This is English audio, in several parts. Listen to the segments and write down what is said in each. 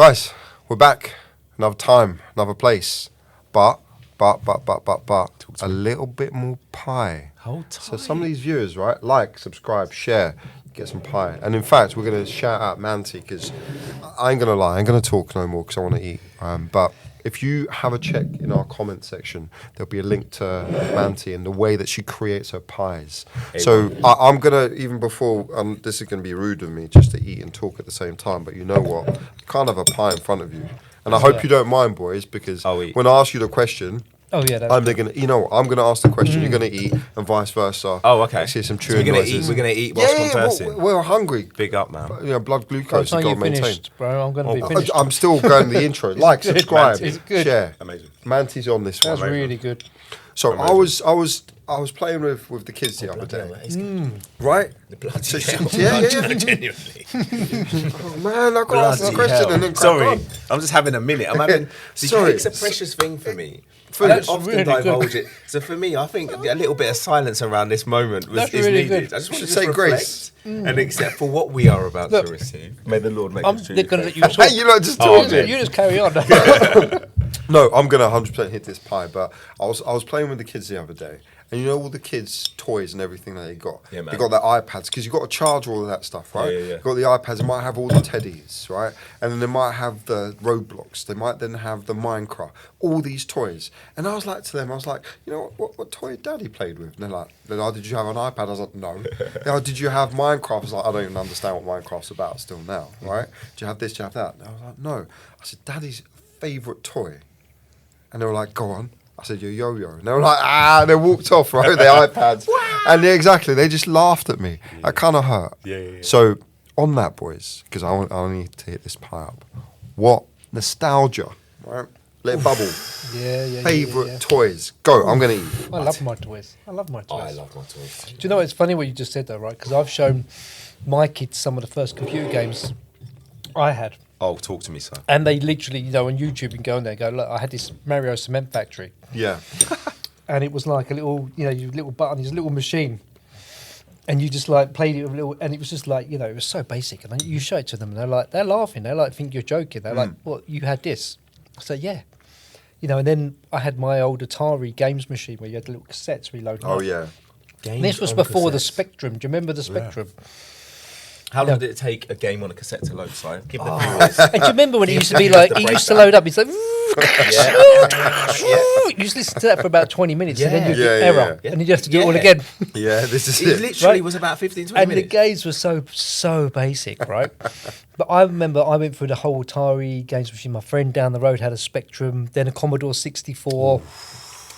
Guys, we're back. Another time, another place. But a little bit more pie. Hold tight. So some of these viewers, right, like, subscribe, share, get some pie. And in fact, we're going to shout out Manti because I ain't going to lie, I ain't going to talk no more because I want to eat. But if you have a check in our comment section, there'll be a link to Manti and the way that she creates her pies. So I'm going to, even before, this is going to be rude of me just to eat and talk at the same time, but you know what? You can't have a pie in front of you. And I hope you don't mind, boys, because when I ask you the question, I'm gonna, I'm gonna ask the question. You're gonna eat, and vice versa. Oh, okay. See some So chewing noises. we're gonna eat whilst conversing. We're hungry. Big up, man. Blood glucose. You got to maintain. Finished, bro. I'm gonna be finished. I'm still going the intro. Like, subscribe, share. Amazing. Manti's on this one. That's really good. So I was playing with the kids the other day. Right? The bloody Genuinely. Oh man, I got to ask the question and then sorry, I'm just having a minute. I'm having. Sorry, it's a precious thing for me. I don't often divulge it. So for me, I think a little bit of silence around this moment is really needed. good. I just want to say grace and accept for what we are about to receive. May the Lord make us truly gonna let you faithful. talk. You just talk. You just carry on. No, I'm gonna 100% hit this pie. But I was playing with the kids the other day, and you know all the kids' toys and everything that they got. Yeah, man. They got their iPads because you got to charge all of that stuff, right? Yeah. You got the iPads. They might have all the teddies, right? And then they might have the Roblox. They might then have the Minecraft. All these toys. And I was like to them, you know what toy Daddy played with? And they're like, oh, did you have an iPad? I was like, no. Did you have Minecraft? I was like, I don't even understand what Minecraft's about still now, right? Do you have this? Do you have that? And I was like, no. I said, Daddy's favourite toy. And they were like, go on. I said, your yo-yo. And they were like, and they walked off, right, their iPads. And they just laughed at me. That kind of hurt. Yeah. So, on that, boys, because I need to hit this pie up. What nostalgia, right? Let it bubble. Favourite toys. Go, I'm going to eat. I love my toys. I love my toys. Do you know what? It's funny what you just said, though, right? Because I've shown my kids some of the first computer games I had. Oh, talk to me, son. And they literally, on YouTube, you can go on there and go, look, I had this Mario Cement Factory. Yeah. And it was like a little, your little button, this little machine. And you just like played it with a little, and it was just like, it was so basic. And then you show it to them and they're laughing. They're like, think you're joking. They're like, what, you had this? I said, yeah. And then I had my old Atari games machine where you had the little cassettes reloaded. Oh, yeah. And this was before the Spectrum. Do you remember the Spectrum? How long did it take a game on a cassette to load, Si? Give the viewers. And do you remember when it used to be like, it used to load up, it's like, you used to listen to that for about 20 minutes and then you'd get error. And then you have to do it all again. Yeah, this is it. Literally was about 15, 20 minutes. And the games were so basic, right? But I remember I went through the whole Atari games machine. My friend down the road had a Spectrum, then a Commodore 64,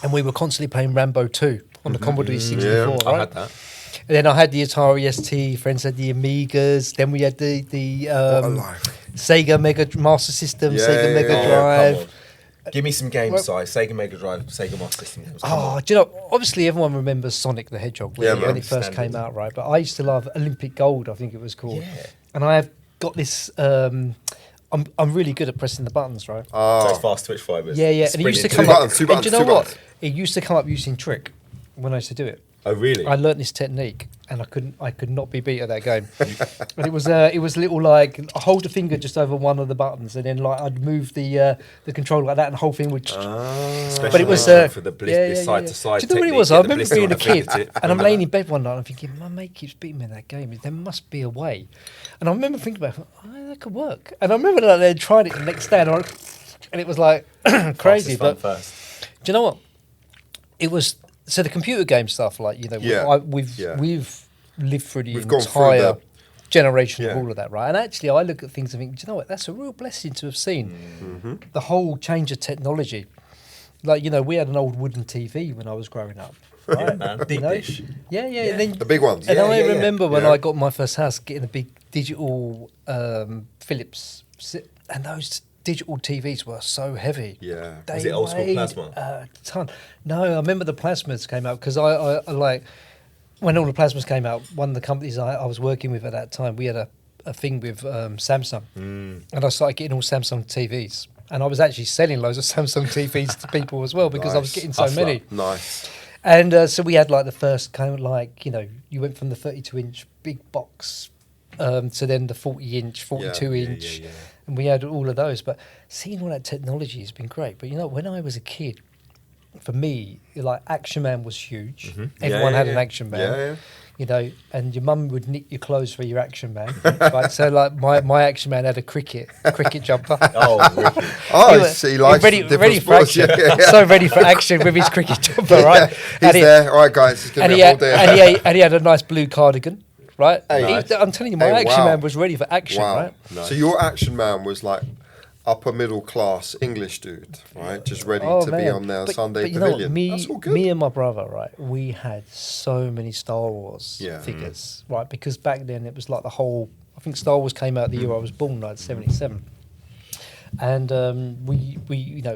and we were constantly playing Rambo 2 on the Commodore 64, right? I had that. And then I had the Atari ST, friends had the Amigas, then we had the Sega Master System, Sega Mega Drive. Give me some games, Si. Sega Mega Drive, Sega Master System games. Do you know, obviously everyone remembers Sonic the Hedgehog when it first came out, right? But I used to love Olympic Gold, I think it was called. Yeah. And I have got this, I'm really good at pressing the buttons, right? So it's fast twitch fibers. Yeah. And it used to come up, and do you know what? It used to come up using Trick when I used to do it. Oh really? I learnt this technique, and I could not be beat at that game. And it was little like I hold the finger just over one of the buttons, and then like I'd move the controller like that, and the whole thing would. But it was for the bliss side to side. Do you know what it was? I remember being a kid, and I'm laying in bed one night, and I'm thinking, my mate keeps beating me in that game. There must be a way. And I remember thinking about, that could work. And I remember that they tried it the next day, and it was like crazy. But do you know what? It was. So the computer game stuff, like we've lived through the entire generation of all of that, right? And actually, I look at things and think, do you know what? That's a real blessing to have seen the whole change of technology. Like we had an old wooden TV when I was growing up. Right? Yeah, man. Deep dish. Yeah. And then, the big ones. And I remember when I got my first house, getting a big digital Philips, and those digital TVs were so heavy. Yeah. Was it old school plasma? A ton. No, I remember the plasmas came out because I like when all the plasmas came out. One of the companies I was working with at that time, we had a thing with Samsung, and I started getting all Samsung TVs. And I was actually selling loads of Samsung TVs to people as well because I was getting so many. Nice. And so we had like the first kind of like you went from the 32-inch big box to then the 40-inch, 42-inch, and we had all of those. But seeing all that technology has been great. But when I was a kid, for me, like Action Man was huge. Everyone had an Action Man. And your mum would knit your clothes for your Action Man. Right? So like my Action Man had a cricket jumper. He likes ready for action. So ready for action with his cricket jumper, right? He's there. All right, guys, it's going to be a whole day. And he had a nice blue cardigan. Right, Nice. I'm telling you, my Action Man was ready for action. Right, nice. So your Action Man was like upper middle class English dude, right? Just ready to be on their Sunday pavilion. That's all good. Me and my brother, right? We had so many Star Wars figures, right? Because back then it was like the whole. I think Star Wars came out the year I was born, like '77. And we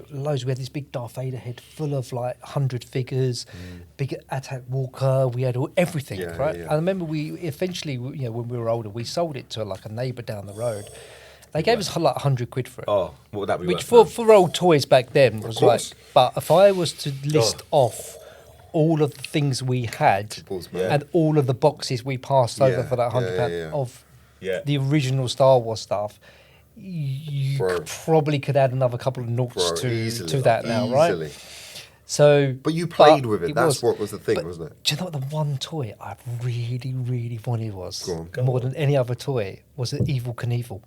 loads. We had this big Darth Vader head full of like 100 figures, big Attack Walker. We had everything, right? I remember we eventually, when we were older, we sold it to like a neighbour down the road. They gave us like 100 quid for it. Oh, what would that be? Which for old toys back then was like. But if I was to list off all of the things we had and all of the boxes we passed over for that £100 of the original Star Wars stuff. You probably could add another couple of noughts to that now, right? So, but you played with it. That's what was the thing, wasn't it? Do you know what the one toy I really, really wanted was more than any other toy was an Evil Knievel.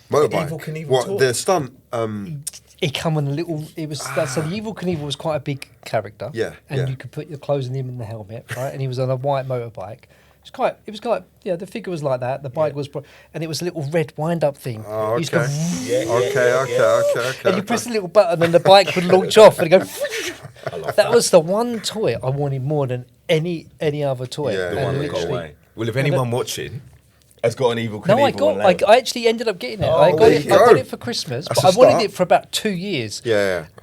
Motorbike. Evil Knievel what toy? The stunt? It come in a little. It was so the Evil Knievel was quite a big character. And you could put your clothes in him in the helmet, right? And he was on a white motorbike. It was quite, the figure was like that. The bike was, and it was a little red wind-up thing. Oh, okay. Okay. And you press a little button and the bike would launch off and go. That was the one toy I wanted more than any other toy. The one that got away. Well, if anyone watching has got an Evil Knievel. No, I actually ended up getting it. I got it for Christmas, but I wanted it for about 2 years.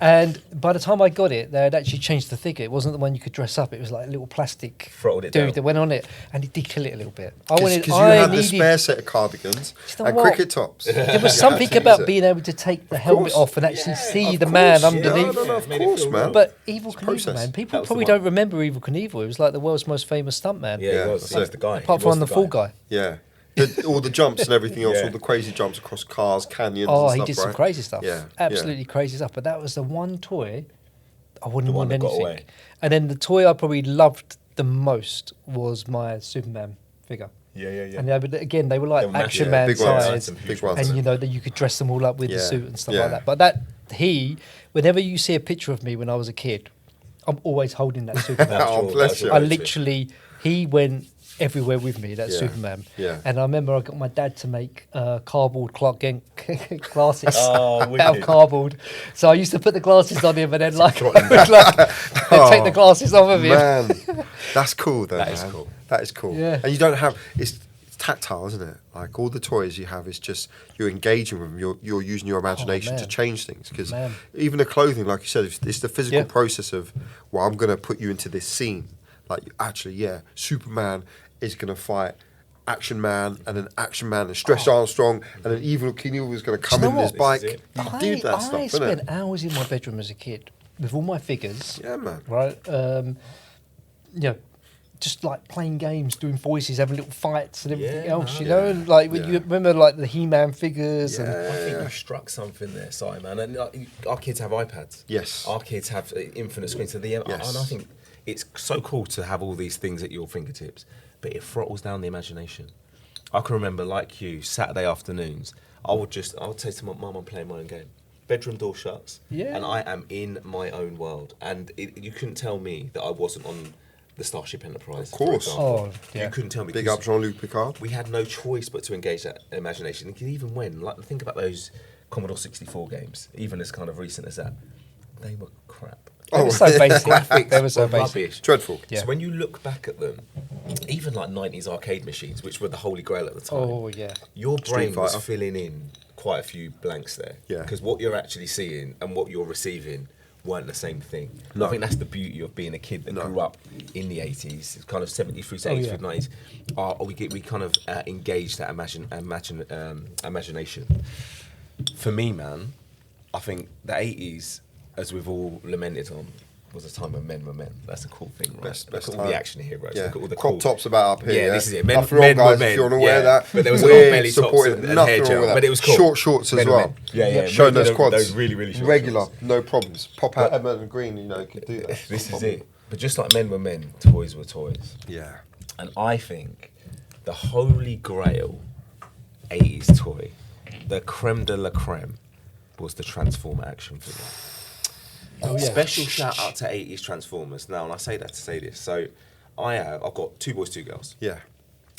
And by the time I got it, they had actually changed the figure. It wasn't the one you could dress up. It was like a little plastic dude that went on it, and it did kill it a little bit. Because you had the spare set of cardigans and cricket tops. There was something about being able to take the helmet off and actually see the man underneath. Of course, man. But Evil Knievel, man, people probably don't remember Evil Knievel. It was like the world's most famous stuntman. Yeah, he was the guy. Apart from the Fall Guy. Yeah. All the jumps and everything else, all the crazy jumps across cars, canyons and stuff, he did some crazy stuff. Yeah. Absolutely crazy stuff. But that was the one toy I wouldn't want anything. And then the toy I probably loved the most was my Superman figure. And they were like Action Man size. Big ones. And that you could dress them all up with the suit and stuff like that. But whenever you see a picture of me when I was a kid, I'm always holding that Superman. Bless you. I literally, he went everywhere with me, that Superman. And I remember I got my dad to make cardboard Clark Kent glasses out of cardboard. So I used to put the glasses on him and then take the glasses off of him. Man, that's cool though. That is cool. Yeah. And you don't have it's tactile, isn't it? Like all the toys you have is just you're engaging with them. You're using your imagination to change things. Because even the clothing, like you said, it's the physical process of I'm going to put you into this scene. Like actually, Superman is going to fight Action Man, and then Action Man and Stretch Armstrong, and then Evil Knievel is going to come in his bike. You do that stuff, I spent hours in my bedroom as a kid with all my figures. Yeah, man. Right? Just like playing games, doing voices, having little fights and everything else, And like when you remember like the He-Man figures. And I think you struck something there, Si, man. And our kids have iPads. Yes. Our kids have infinite screens. And I think it's so cool to have all these things at your fingertips, but it throttles down the imagination. I can remember, like you, Saturday afternoons, I would say to my mum, I'm playing my own game. Bedroom door shuts, and I am in my own world. And you couldn't tell me that I wasn't on the Starship Enterprise. Of course. You couldn't tell me. Big up Jean-Luc Picard. We had no choice but to engage that imagination. And even when, think about those Commodore 64 games, even as kind of recent as that, they were crap. They were so basic. Graphics they were so rubbish. basic. Dreadful. So when you look back at them, even like 90s arcade machines, which were the holy grail at the time, your brain was filling in quite a few blanks there. Because what you're actually seeing and what you're receiving weren't the same thing. No. I think that's the beauty of being a kid that grew up in the 80s, kind of 70s through 80s, 90s. We kind of engage that imagination. For me, man, I think the 80s, as we've all lamented on, was a time when men were men. That's a cool thing, right? Best Look at all time. the action heroes. Yeah. Look at all the crop cool tops about up here. Yeah, this is it. Men, Nothing men wrong, were guys, men. if you want to wear that. But there was a lot of We're belly tops supporting and hair nothing wrong gel. with that. But it was cool. Short shorts as Men were well. men. Yeah. Showing those Those quads. really, really short Regular, shorts. no problems. Pop out Edmund and Green, you know, could do that. This is it. But just like men were men, toys were toys. Yeah. And I think the holy grail 80s toy, the creme de la creme, was the Transformer action figure. Special shout out to 80s Transformers. Now, and I say that to say this. So I've got 2 boys, 2 girls. Yeah.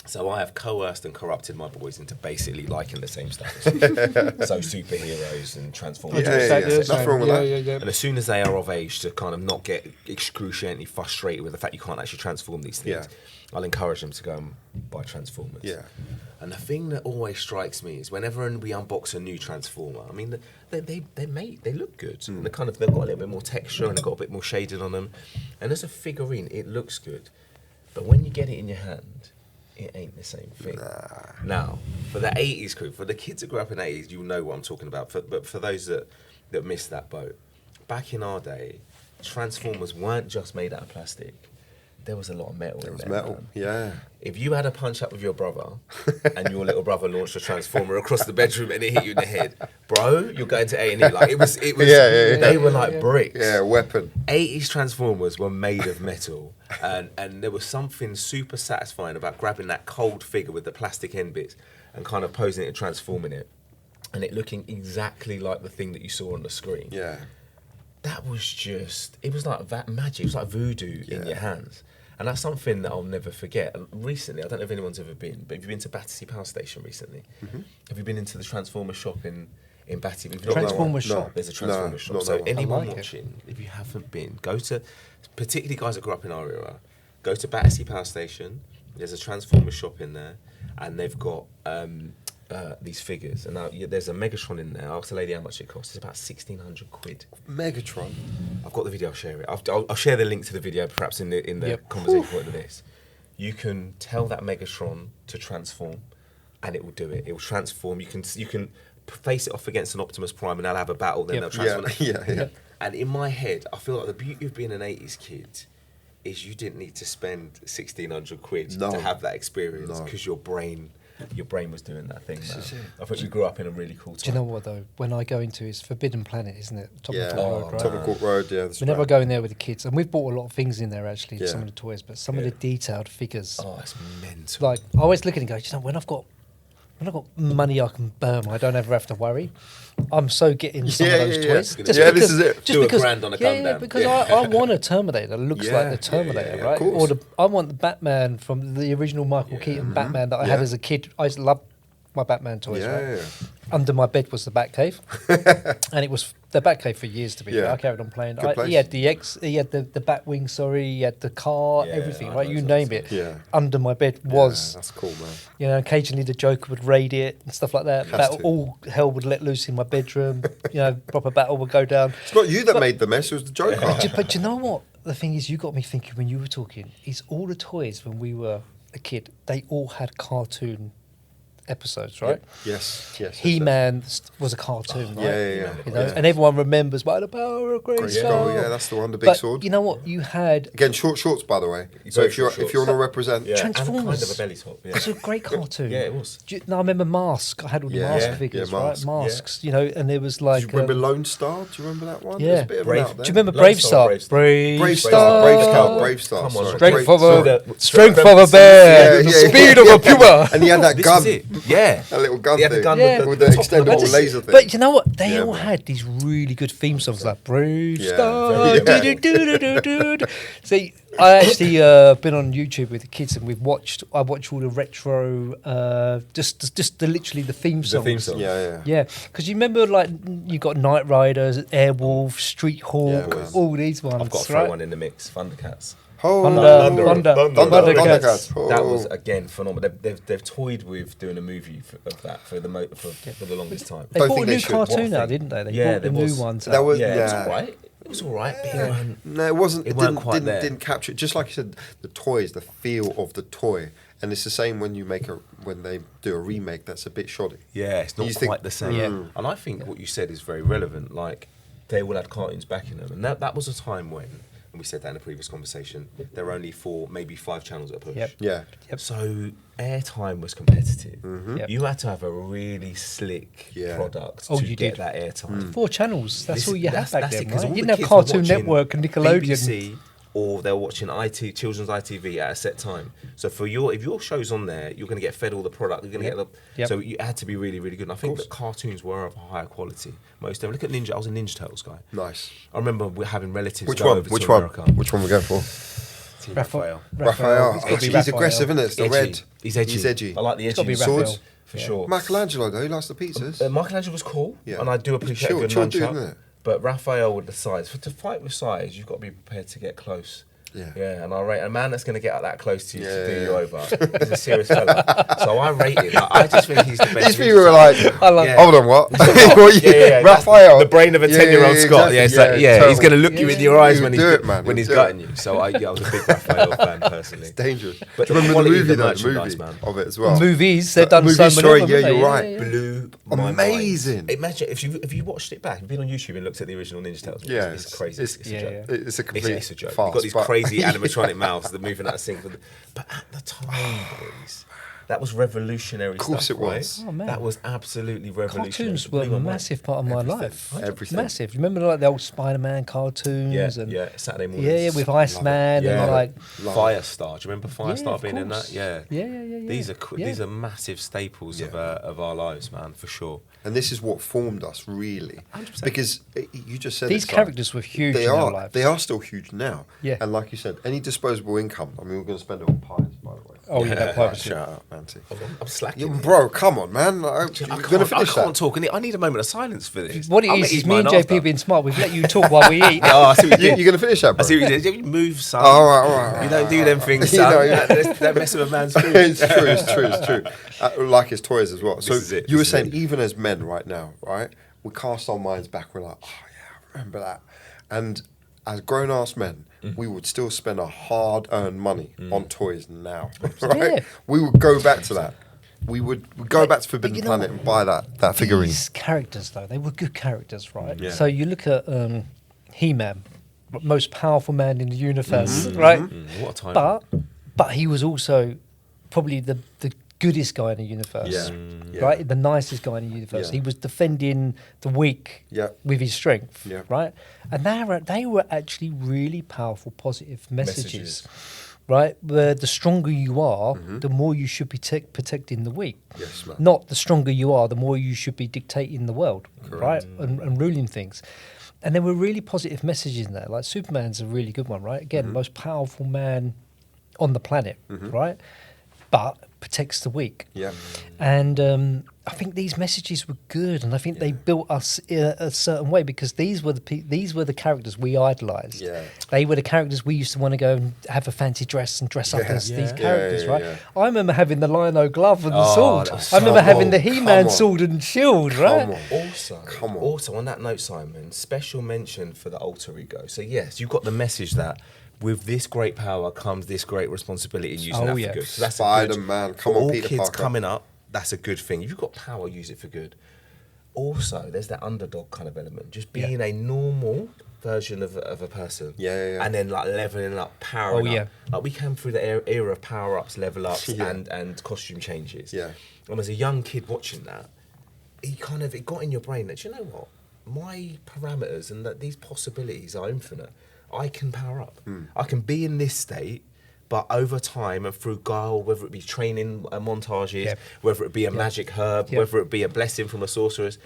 So I have coerced and corrupted my boys into basically liking the same stuff. So superheroes and Transformers. Nothing wrong with that. And as soon as they are of age to kind of not get excruciatingly frustrated with the fact you can't actually transform these things, I'll encourage them to go and buy Transformers. Yeah. And the thing that always strikes me is whenever we unbox a new Transformer, I mean, they look good. And they've got a little bit more texture and they've got a bit more shading on them. And as a figurine, it looks good. But when you get it in your hand, it ain't the same thing. Now, for the 80s crew, for the kids that grew up in the 80s, you'll know what I'm talking about. But for those that missed that boat, back in our day, Transformers weren't just made out of plastic. There was a lot of metal in there. It was metal, man. yeah. If you had a punch up with your brother and your little brother launched a Transformer across the bedroom and it hit you in the head, bro, you're going to A&E. Like it was. They were like bricks. Yeah, weapon. 80s Transformers were made of metal, and there was something super satisfying about grabbing that cold figure with the plastic end bits and kind of posing it and transforming it, and it looking exactly like the thing that you saw on the screen. Yeah. That was just, it was like that magic, it was like voodoo in your hands. And that's something that I'll never forget. And recently, I don't know if anyone's ever been, but have you been to Battersea Power Station recently? Have you been into the Transformer shop in Battersea? Transformer shop? No. There's a Transformer shop. So anyone watching, if you haven't been, go to, particularly guys that grew up in our era, go to Battersea Power Station. There's a Transformer shop in there, and they've got these figures. And now there's a Megatron in there. I asked the lady how much it costs. It's about 1,600 quid. Megatron. I've got the video. I'll share it. I'll share the link to the video, perhaps in the conversation point of this. You can tell that Megatron to transform, and it will do it. It will transform. You can face it off against an Optimus Prime, and they'll have a battle. Then they'll transform. Yeah. And in my head, I feel like the beauty of being an 80s kid is you didn't need to spend 1,600 quid to have that experience because your brain was doing that thing. I think we grew up in a really cool time. Do you know what though? When I go into it's Forbidden Planet, isn't it? Top of Road, right? Top of Court Road, yeah. Whenever I go in there with the kids, and we've bought a lot of things in there actually, some of the toys, but some of the detailed figures. Oh, it's mental. Like I always look at it and go, you know, when I've got money I can burn, I don't ever have to worry. I'm so getting some of those toys. Just because, this is it. Do a grand on a gun down. Because I want a Terminator that looks like the Terminator, right? Or I want the Batman from the original Michael Keaton Batman that I had as a kid. I used to love my Batman toys, right? Under my bed was the Batcave, and it was the Batcave for years. To be fair, I carried on playing. He had he had the Batwing. Sorry, he had the car, everything. Right, you name it. Yeah. Under my bed was. That's cool, man. You know, occasionally the Joker would raid it and stuff like that. All hell would let loose in my bedroom. You know, proper battle would go down. It's not you that made the mess; it was the Joker. But you know what? The thing is, you got me thinking when you were talking. Is all the toys when we were a kid, they all had cartoon episodes, right? Yes. He-Man was a cartoon, right? Yeah. You know, and everyone remembers by the power of Grayskull. Yeah, that's the one, the big sword. You know what? You had again short shorts, by the way. So if you want to represent Transformers, and kind of a belly top. Yeah. It's a great cartoon. It was. I remember Mask. I had all the Mask figures, right? Masks, you know, and there was like. Do you remember Lone Star? Do you remember that one? Yeah. Do you remember Brave Star? Brave Star. Come on, strength of a bear, the speed of a puma, and he had that gun. Yeah, a little gun thing with with the extendable laser thing. But you know what? They all had these really good theme songs like Brave Star. See, I actually been on YouTube with the kids and I watch all the retro, just literally the theme songs. Yeah. Because you remember like you got Knight Riders, Airwolf, Street Hawk, all these ones. I've got to throw one in the mix. Thundercats. Thundercats. That was again phenomenal. They've toyed with doing a movie of that for the longest time. They bought a new cartoon now, didn't they? They bought the new ones. That was it was alright. It was alright. No, it wasn't. It didn't capture it. Just like you said, the toys, the feel of the toy, and it's the same when they do a remake that's a bit shoddy. Yeah, it's not quite the same. And I think what you said is very relevant. Like they all had cartoons back in them, and that was a time when and we said that in a previous conversation, there are only 4, maybe 5 channels at a push. Yeah. So airtime was competitive. Yep. You had to have a really slick product to get that airtime. 4 channels. That's all you had back then, right? all You the didn't have kids were Cartoon watching Network and Nickelodeon. BBC, or they're watching children's ITV at a set time. So if your show's on there, you're going to get fed all the product. You're going to get the. So you had to be really, really good. And I think that cartoons were of a higher quality. Most of them. Look at Ninja. I was a Ninja Turtles guy. Nice. I remember we having relatives Which go one? over Which to one? America. Which one we going for? Raphael. Raphael. It's gotta be He's Raphael. aggressive, isn't it? It's the red. He's edgy. He's edgy. I like the gotta be edgy Raphael. swords for sure. Michelangelo though, he likes the pizzas. Michelangelo was cool, Yeah. and I do appreciate a good Chill dude, nunchuck. isn't it? But Raphael with the size, to fight with size, you've got to be prepared to get close. Yeah. And I rate a man that's going to get that close to you to do you over. He's a serious fella. So I rate him. I just think he's the best. These people were like, Yeah. hold on, what? Raphael. The brain of a 10-year-old Scott. Exactly. He's going to look you in your eyes when he's gutting you. So I was a big Raphael fan personally. It's dangerous. But do you remember the movie though? The merchandise, movie man. of it as well. Movies, they've done so many. Sorry, of them, yeah, haven't you're they? right. Blew my Amazing. mind. Imagine if you watched it back, you've been on YouTube and looked at the original Ninja Turtles. Yeah, it's crazy. It's a joke. It's a complete It's a joke. farce. You've got these crazy animatronic mouths that are moving out of sync. But at the time, boys, that was revolutionary stuff. Of course it was. Right? Oh, man. That was absolutely revolutionary. Cartoons were a massive part of my life. Everything. Massive. Remember like the old Spider-Man cartoons? Yeah, Saturday mornings. Yeah, with Iceman and like... Firestar. Do you remember Firestar of being in course. that? Yeah. These are massive staples of our lives, man, for sure. And this is what formed us, really. 100%. Because you just said These characters were huge in our lives. They are still huge now. Yeah. And like you said, any disposable income, I mean, we're going to spend it on pies, by the way. Oh, yeah, that pie was Shout out, Manti. I'm slacking. Bro, come on, man. I can't talk. I need a moment of silence for this. What it is me and JP being smart. We've let you talk while we eat. Oh, I see what you You're did. going to finish that, bro? I see what you did. You move, son. All right. You don't do them things, You son. know, yeah. That mess with a man's food. It's true. Like his toys as well. So This is it, you were this is saying, it. even as men right now, right? We cast our minds back. We're like, oh yeah, I remember that. And as grown-ass men, we would still spend our hard-earned money on toys now, right? Yeah. We would go back to that. We would go back to Forbidden you know Planet and buy that figurine. These characters, though, they were good characters, right? Yeah. So you look at He-Man, most powerful man in the universe, right? What a time. But he was also probably the goodest guy in the universe, Yeah. right? The nicest guy in the universe. Yeah. He was defending the weak Yeah. with his strength, Yeah. right? And they were actually really powerful, positive messages. Right, where the stronger you are, the more you should be protecting the weak. Yes, man. Not the stronger you are, the more you should be dictating the world, right, and ruling things. And there were really positive messages in there. Like Superman's a really good one, right? Again, most powerful man on the planet, right? But protects the weak. Yeah. And I think these messages were good, and I think they built us in a certain way because these were the characters we idolised. Yeah. They were the characters we used to want to go and have a fancy dress and dress up as these characters, right? Yeah. I remember having the Lino glove and the sword. that was I remember so having the cool. He-Man Come on. sword and shield, right? Come on. Also, on that note, Simon, special mention for the alter ego. So yes, you've got the message that with this great power comes this great responsibility in using that for good. So that's Spider-Man, come on, all Peter kids Parker. coming up, that's a good thing. If you've got power, use it for good. Also, there's that underdog kind of element, just being a normal version of a person. Yeah. And then like leveling up, powering up. Like we came through the era of power ups, level ups, and costume changes. Yeah. And as a young kid watching that, it got in your brain that, you know what, my parameters and that these possibilities are infinite. I can power up. I can be in this state, but over time and through guile, whether it be training montages, whether it be a magic herb, whether it be a blessing from a sorceress,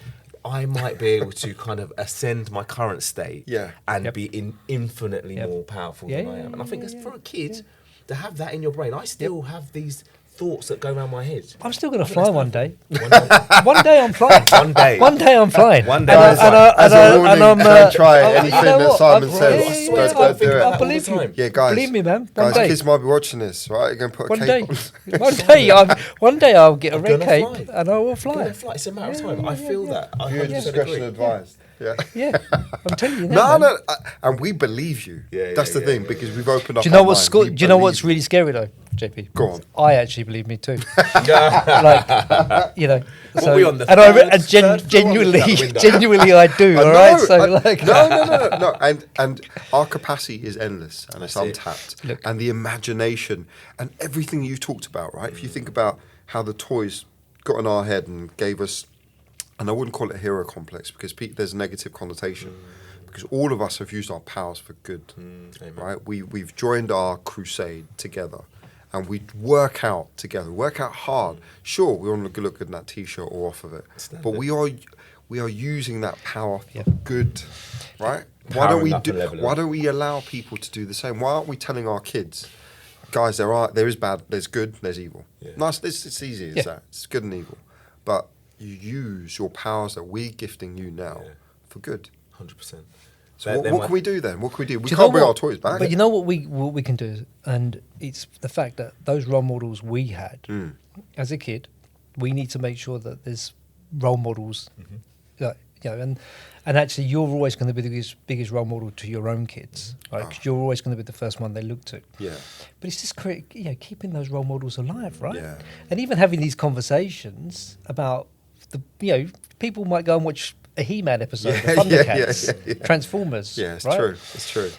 I might be able to kind of ascend my current state and be infinitely more powerful than I am. And I think for a kid to have that in your brain, I still have these thoughts that go around my head. I'm still going to fly one day. One day. One day I'm flying. One day. One day I'm flying. One day. Guys, as a warning, don't try you anything know that what? Simon I- says. yeah, Don't do I it. believe you. Yeah, guys. Believe me, man. One Guys, day. kids might be watching this, right? You're going to put a One cape day. on. One day I'll get a I'm red gonna cape fly. and I will I'm fly. gonna fly. It's a matter of time. I feel that. I Viewer 100% discretion agree. advised. Yeah. Yeah, I'm telling you now. No, and we believe you. Yeah, That's the yeah, thing yeah, because we've opened up. Do you know our what's mind. We do you know what's believe really scary though? JP. Go on. I actually believe me too. What So, are we on the and third floor? genuinely, I do. All know, right, so no, and our capacity is endless and it's That's it. untapped. Look. And the imagination and everything you talked about, right? If you think about how the toys got in our head and gave us, and I wouldn't call it a hero complex because there's a negative connotation. Because all of us have used our powers for good, right? We've joined our crusade together, and we work out together, work out hard. Sure, we want to look good in that t-shirt or off of it, but we are using that power for good, right? Why don't we allow people to do the same? Why aren't we telling our kids, guys, there is bad, there's good, there's evil. Yeah. Nice, it's easy as that. It's good and evil, but you use your powers that we're gifting you now for good. 100%. So what can we do then? What can we do? We can't bring our toys back. But you know what we can do, and it's the fact that those role models we had as a kid, we need to make sure that there's role models, and actually you're always going to be the biggest role model to your own kids, right? Because you're always going to be the first one they look to. Yeah. But it's just keeping those role models alive, right? Yeah. And even having these conversations about people might go and watch a He-Man episode, the Thundercats, Transformers. Yeah, it's right? true. It's true.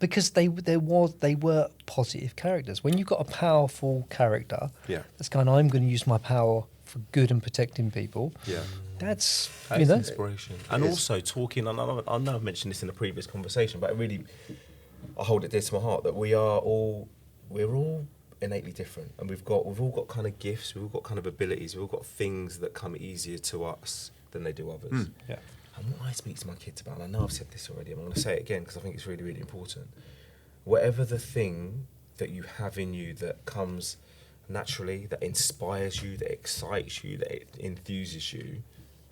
Because they were positive characters. When you've got a powerful character that's going, I'm going to use my power for good and protecting people. Yeah, that's inspiration. And also talking. I know I've mentioned this in a previous conversation, but I hold it dear to my heart that we're all innately different, and we've all got kind of gifts, we've all got kind of abilities, we've all got things that come easier to us than they do others. Yeah. And what I speak to my kids about, and I know I've said this already, I'm going to say it again because I think it's really, really important. Whatever the thing that you have in you that comes naturally, that inspires you, that excites you, that enthuses you,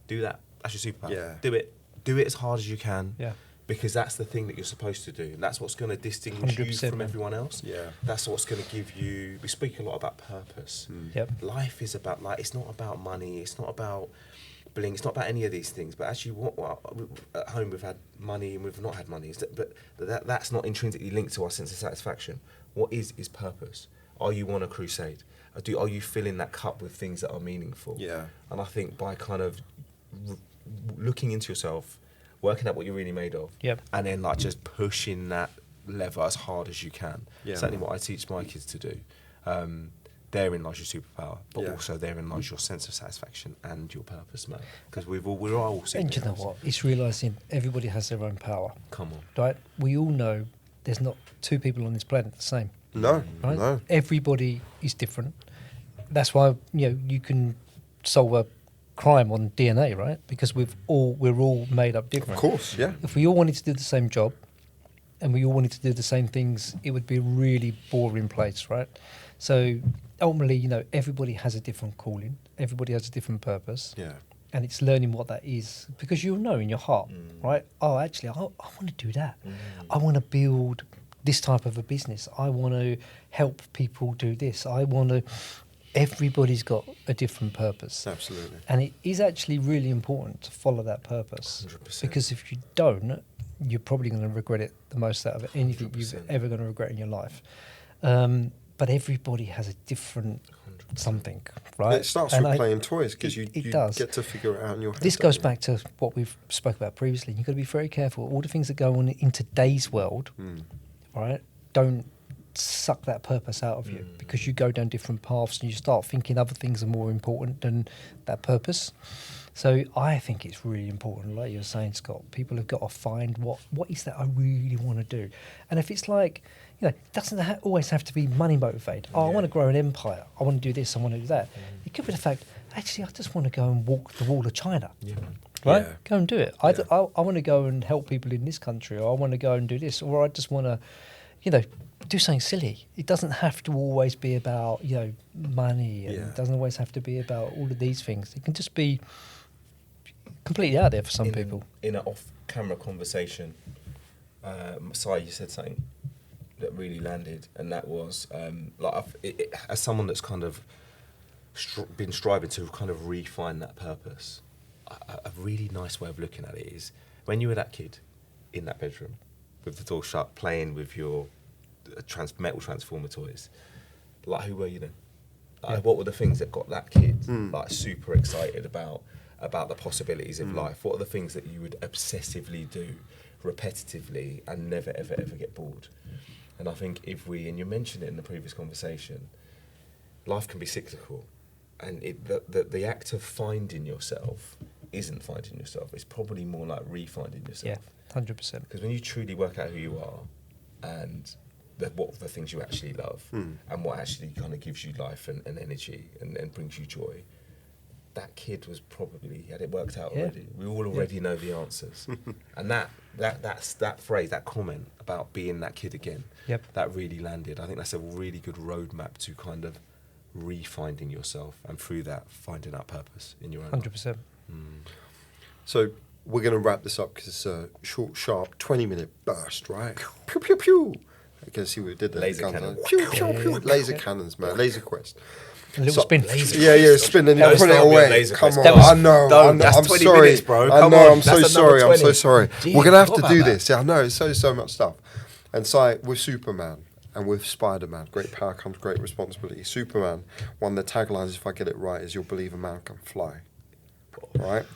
do that. That's your superpower. Yeah. Do it. Do it as hard as you can. Yeah. Because that's the thing that you're supposed to do. And that's what's going to distinguish you from man. everyone else. Yeah. That's what's going to give you... We speak a lot about purpose. Yep. Life is about... it's not about money. It's not about bling. It's not about any of these things. But actually, at home, we've had money and we've not had money. But that's not intrinsically linked to our sense of satisfaction. What is purpose? Are you on a crusade? Are you filling that cup with things that are meaningful? Yeah. And I think by kind of looking into yourself, working out what you're really made of, and then just pushing that lever as hard as you can. Yeah. Certainly what I teach my kids to do. Therein lies your superpower, but also therein lies your sense of satisfaction and your purpose, man. Because we're all superheroes. And you know what? It's realising everybody has their own power. Come on. Right? We all know there's not two people on this planet the same. No, right? no. Everybody is different. That's why you can solve a crime on DNA, right? Because we're all made up different. Of course, yeah. If we all wanted to do the same job and we all wanted to do the same things, it would be a really boring place, right? So ultimately, everybody has a different calling. Everybody has a different purpose. Yeah. And it's learning what that is, because you'll know in your heart, right? Oh, actually, I want to do that. I want to build this type of a business. I want to help people do this. Everybody's got a different purpose. Absolutely. And it is actually really important to follow that purpose. 100%. Because if you don't, you're probably going to regret it the most out of anything 100%. you're ever going to regret in your life. But everybody has a different 100%. something, right? It starts with playing toys, because you does. get to figure it out in your head. This goes back to what we've spoke about previously. You've got to be very careful. All the things that go on in today's world, right, don't suck that purpose out of you, because you go down different paths and you start thinking other things are more important than that purpose. So I think it's really important, like you're saying, Scott, people have got to find what is that I really want to do. And if it's like, it doesn't always have to be money motivated. I want to grow an empire. I want to do this. I want to do that. It could be the fact, actually, I just want to go and walk the wall of China. Yeah. Right? Yeah. Go and do it. I want to go and help people in this country, or I want to go and do this, or I just want to, do something silly. It doesn't have to always be about, money, and it doesn't always have to be about all of these things. It can just be completely out there for some people. In an off-camera conversation, Si, you said something that really landed, and that was as someone that's kind of been striving to kind of refine that purpose. A really nice way of looking at it is when you were that kid in that bedroom with the door shut, playing with your metal transformer toys. like who were you then? Like, what were the things that got that kid like super excited about the possibilities of life? What are the things that you would obsessively do, repetitively, and never ever ever get bored? And I think and you mentioned it in the previous conversation, life can be cyclical, and the act of finding yourself isn't finding yourself. It's probably more like re-finding yourself. Yeah, 100%. Because when you truly work out who you are and what the things you actually love and what actually kind of gives you life and energy and brings you joy, that kid was probably had it worked out already. We all already know the answers. And that phrase, that comment about being that kid again, that really landed. I think that's a really good roadmap to kind of re-finding yourself, and through that finding that purpose in your own 100%. life. So we're going to wrap this up because it's a short, sharp 20-minute burst, right? Pew, pew, pew. I can see what we did there. Laser cannon. Pew, pew, pew. Laser cannons, man. Laser Quest. A little spin. Yeah, spin and you put it away. Come on, I know. That's I'm 20 sorry. minutes, bro. I Come know. on, I'm so that's sorry. another I'm so 20. sorry. Gee, We're gonna have to forgot do about this. Yeah, I know. It's so much stuff. And so with Superman and with Spider-Man, great power comes great responsibility. Superman, one of the taglines, if I get it right, is "You'll believe a man can fly." Right.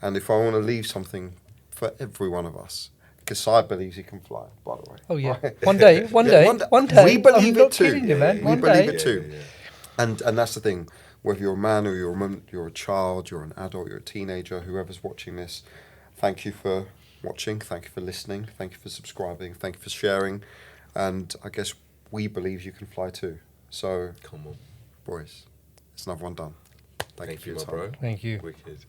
And if I want to leave something for every one of us, because I believes he can fly, by the way. Oh yeah, right? one day. We believe I'm it too. Not kidding you, man. We One believe day. it too. And that's the thing. Whether you're a man or you're a woman, you're a child, you're an adult, you're a teenager, whoever's watching this, thank you for watching. Thank you for listening. Thank you for subscribing. Thank you for sharing. And I guess we believe you can fly too. So, Come on, boys, it's another one done. Thank you for your my time. bro. Thank you. Wicked.